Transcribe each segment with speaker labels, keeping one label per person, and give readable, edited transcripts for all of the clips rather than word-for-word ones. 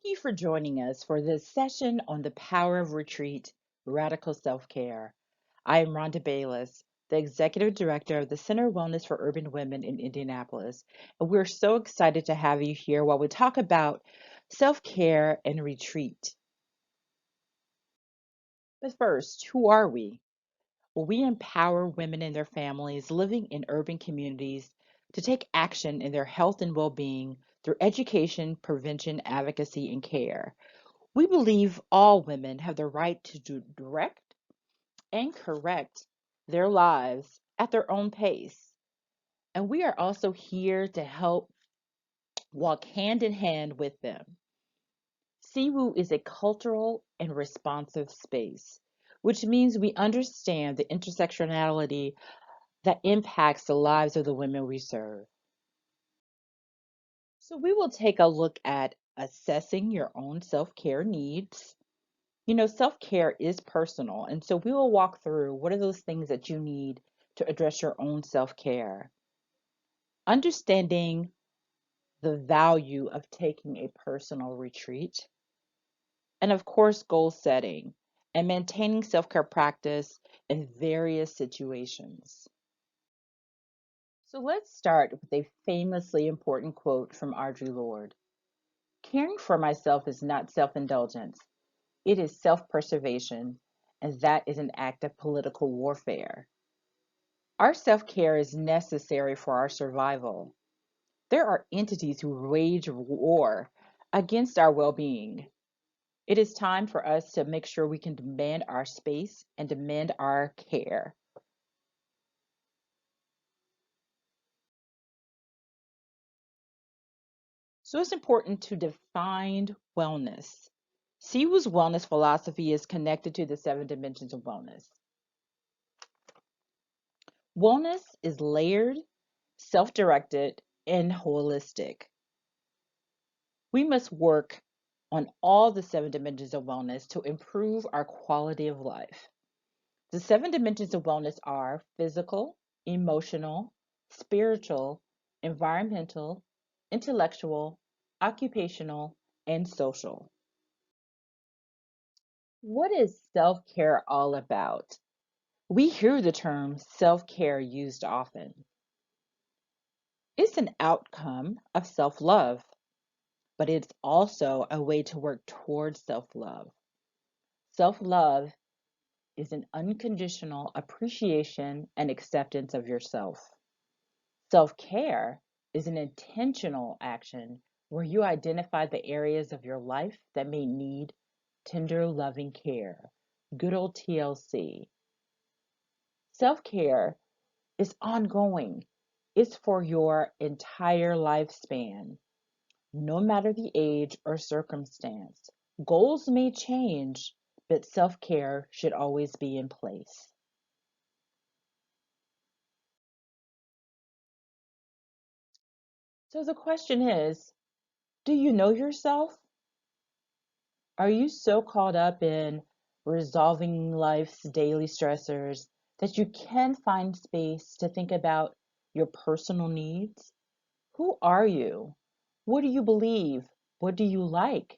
Speaker 1: Thank you for joining us for this session on the power of retreat, radical self-care. I am Rhonda Bayless, the Executive Director of the Center of Wellness for Urban Women in Indianapolis. And we're so excited to have you here while we talk about self-care and retreat. But first, who are we? Well, we empower women and their families living in urban communities to take action in their health and well-being through education, prevention, advocacy, and care. We believe all women have the right to direct and correct their lives at their own pace. And we are also here to help walk hand in hand with them. Siwu is a cultural and responsive space, which means we understand the intersectionality that impacts the lives of the women we serve. So we will take a look at assessing your own self-care needs. Self-care is personal, and so we will walk through what are those things that you need to address your own self-care. Understanding the value of taking a personal retreat, and of course, goal setting and maintaining self-care practice in various situations. So let's start with a famously important quote from Audre Lorde. Caring for myself is not self-indulgence. It is self-preservation, and that is an act of political warfare. Our self-care is necessary for our survival. There are entities who wage war against our well-being. It is time for us to make sure we can demand our space and demand our care. So it's important to define wellness. Siwoo's wellness philosophy is connected to the seven dimensions of wellness. Wellness is layered, self-directed, and holistic. We must work on all the seven dimensions of wellness to improve our quality of life. The seven dimensions of wellness are physical, emotional, spiritual, environmental, intellectual, occupational, and social. What is self care all about? We hear the term self care used often. It's an outcome of self love, but it's also a way to work towards self love. Self love is an unconditional appreciation and acceptance of yourself. Self care is an intentional action where you identify the areas of your life that may need tender, loving care. Good old TLC. Self care is ongoing, it's for your entire lifespan, no matter the age or circumstance. Goals may change, but self care should always be in place. So the question is, do you know yourself? Are you so caught up in resolving life's daily stressors that you can find space to think about your personal needs? Who are you? What do you believe? What do you like?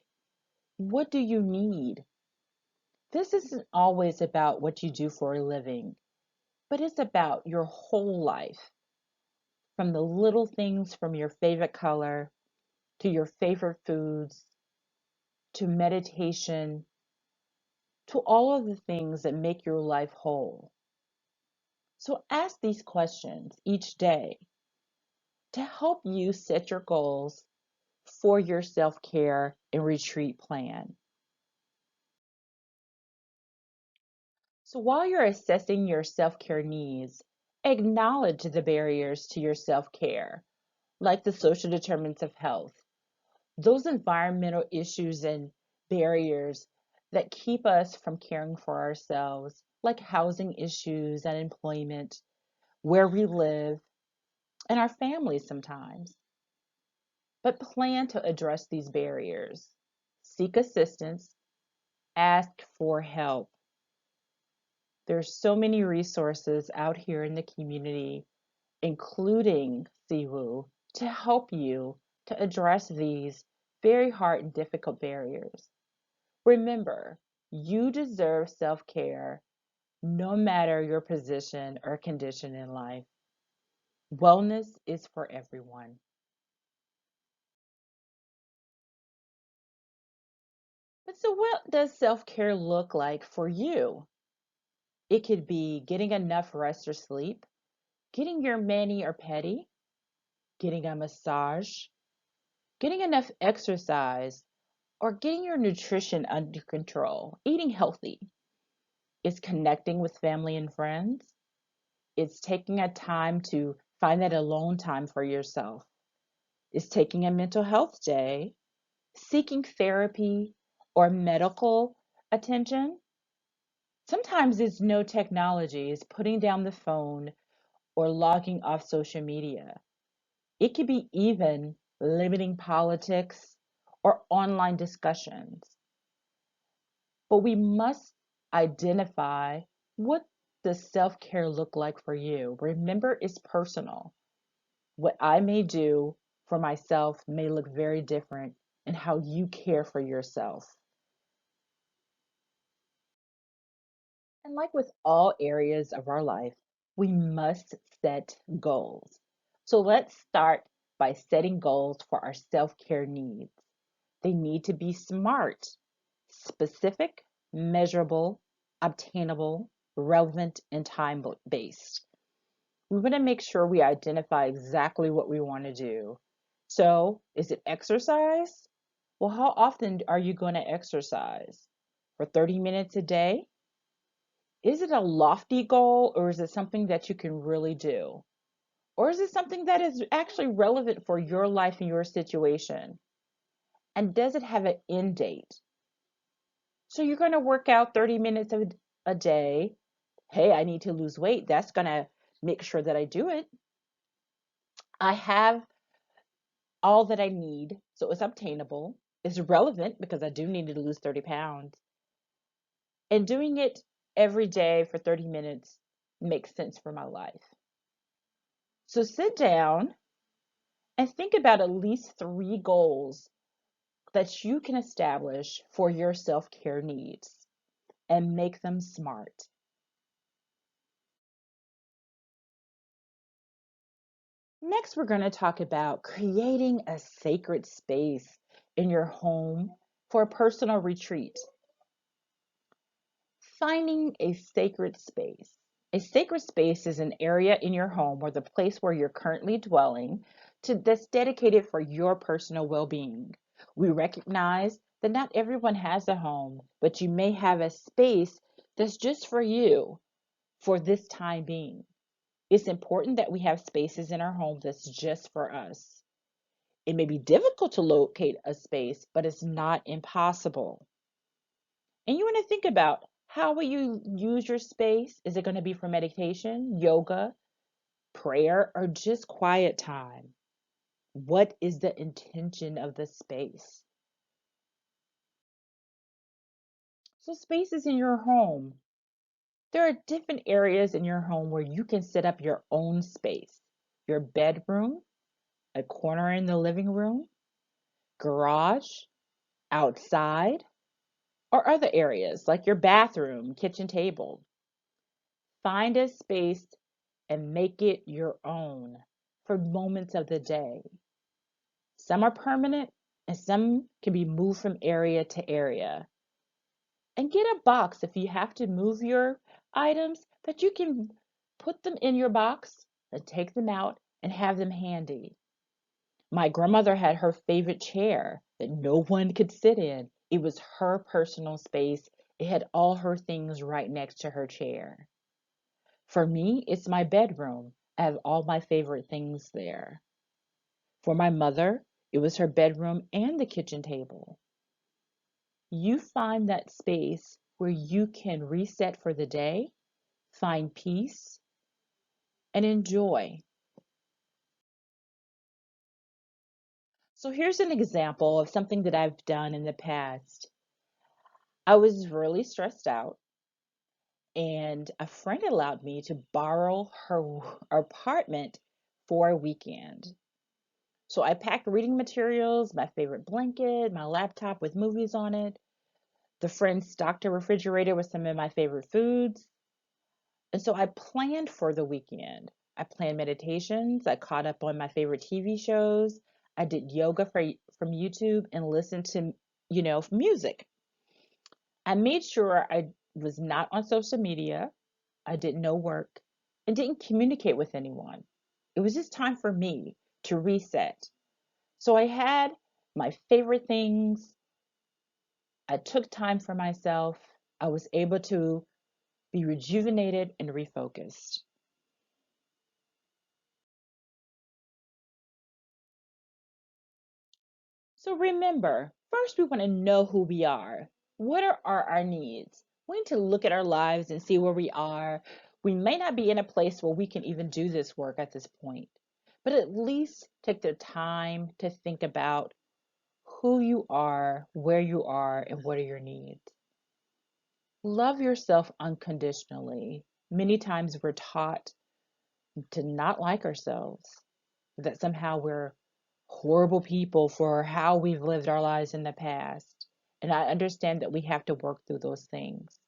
Speaker 1: What do you need? This isn't always about what you do for a living, but it's about your whole life, from the little things from your favorite color to your favorite foods to meditation to all of the things that make your life whole. So ask these questions each day to help you set your goals for your self care and retreat plan. So while you're assessing your self care needs, acknowledge the barriers to your self care, like the social determinants of health, those environmental issues and barriers that keep us from caring for ourselves, like housing issues and employment, where we live, and our families sometimes. But plan to address these barriers. Seek assistance, ask for help. There's so many resources out here in the community, including Siwu, to help you to address these very hard and difficult barriers. Remember, you deserve self care no matter your position or condition in life. Wellness is for everyone. But so, what does self care look like for you? It could be getting enough rest or sleep, getting your mani or pedi, getting a massage, getting enough exercise, or getting your nutrition under control, eating healthy. It's connecting with family and friends. It's taking a time to find that alone time for yourself. It's taking a mental health day, seeking therapy or medical attention. Sometimes it's no technology, it's putting down the phone or logging off social media. It could be even limiting politics or online discussions. But we must identify what does self-care look like for you. Remember, it's personal. What I may do for myself may look very different in how you care for yourself. And like with all areas of our life, we must set goals. So let's start by setting goals for our self care needs. They need to be smart, specific, measurable, obtainable, relevant, and time based. We want to make sure we identify exactly what we want to do. So, is it exercise? Well, how often are you going to exercise? For 30 minutes a day? Is it a lofty goal or is it something that you can really do? Or is it something that is actually relevant for your life and your situation? And does it have an end date? So you're going to work out 30 minutes a day. Hey, I need to lose weight. That's going to make sure that I do it. I have all that I need, so it's obtainable. It's relevant because I do need to lose 30 pounds. And doing it every day for 30 minutes makes sense for my life. So sit down and think about at least three goals that you can establish for your self care needs and make them smart. Next, we're going to talk about creating a sacred space in your home for a personal retreat. Finding a sacred space. A sacred space is an area in your home or the place where you're currently dwelling that's dedicated for your personal well-being. We recognize that not everyone has a home, but you may have a space that's just for you for this time being. It's important that we have spaces in our home that's just for us. It may be difficult to locate a space, but it's not impossible. And you want to think about how will you use your space? Is it going to be for meditation, yoga, prayer, or just quiet time? What is the intention of the space? So spaces in your home. There are different areas in your home where you can set up your own space. Your bedroom, a corner in the living room, garage, outside, or other areas like your bathroom, kitchen table. Find a space and make it your own for moments of the day. Some are permanent and some can be moved from area to area. And get a box if you have to move your items that you can put them in your box and take them out and have them handy. My grandmother had her favorite chair that no one could sit in. It was her personal space. It had all her things right next to her chair. For me, it's my bedroom. I have all my favorite things there. For my mother, it was her bedroom and the kitchen table. You find that space where you can reset for the day, find peace, and enjoy. So here's an example of something that I've done in the past. I was really stressed out, and a friend allowed me to borrow her apartment for a weekend. So I packed reading materials, my favorite blanket, my laptop with movies on it. The friend stocked a refrigerator with some of my favorite foods. And so I planned for the weekend. I planned meditations. I caught up on my favorite TV shows. I did yoga from YouTube and listened to, music. I made sure I was not on social media. I did no work and didn't communicate with anyone. It was just time for me to reset. So I had my favorite things. I took time for myself. I was able to be rejuvenated and refocused. So remember, first we want to know who we are. What are our needs? We need to look at our lives and see where we are. We may not be in a place where we can even do this work at this point, but at least take the time to think about who you are, where you are, and what are your needs. Love yourself unconditionally. Many times we're taught to not like ourselves, that somehow we're horrible people for how we've lived our lives in the past. And I understand that we have to work through those things.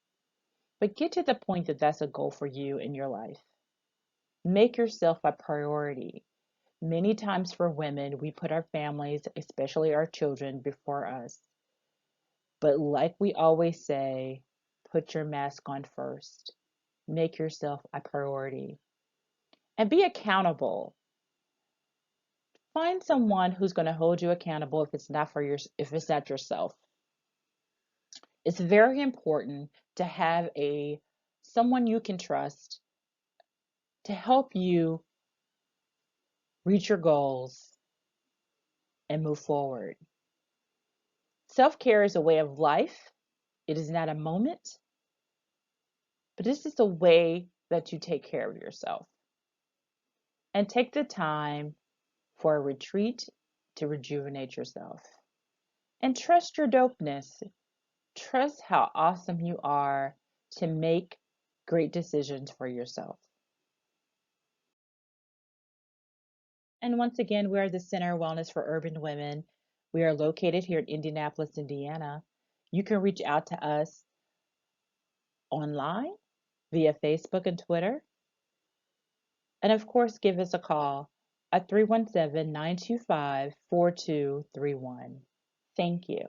Speaker 1: But get to the point that that's a goal for you in your life. Make yourself a priority. Many times for women, we put our families, especially our children, before us. But like we always say, put your mask on first. Make yourself a priority and be accountable. Find someone who's going to hold you accountable if it's not yourself. It's very important to have a someone you can trust to help you reach your goals and move forward. Self-care is a way of life. It is not a moment, but this is a way that you take care of yourself. And take the time for a retreat to rejuvenate yourself. And trust your dopeness. Trust how awesome you are to make great decisions for yourself. And once again, we are the Center of Wellness for Urban Women. We are located here in Indianapolis, Indiana. You can reach out to us online via Facebook and Twitter. And of course, give us a call at 317 925 4231. Thank you.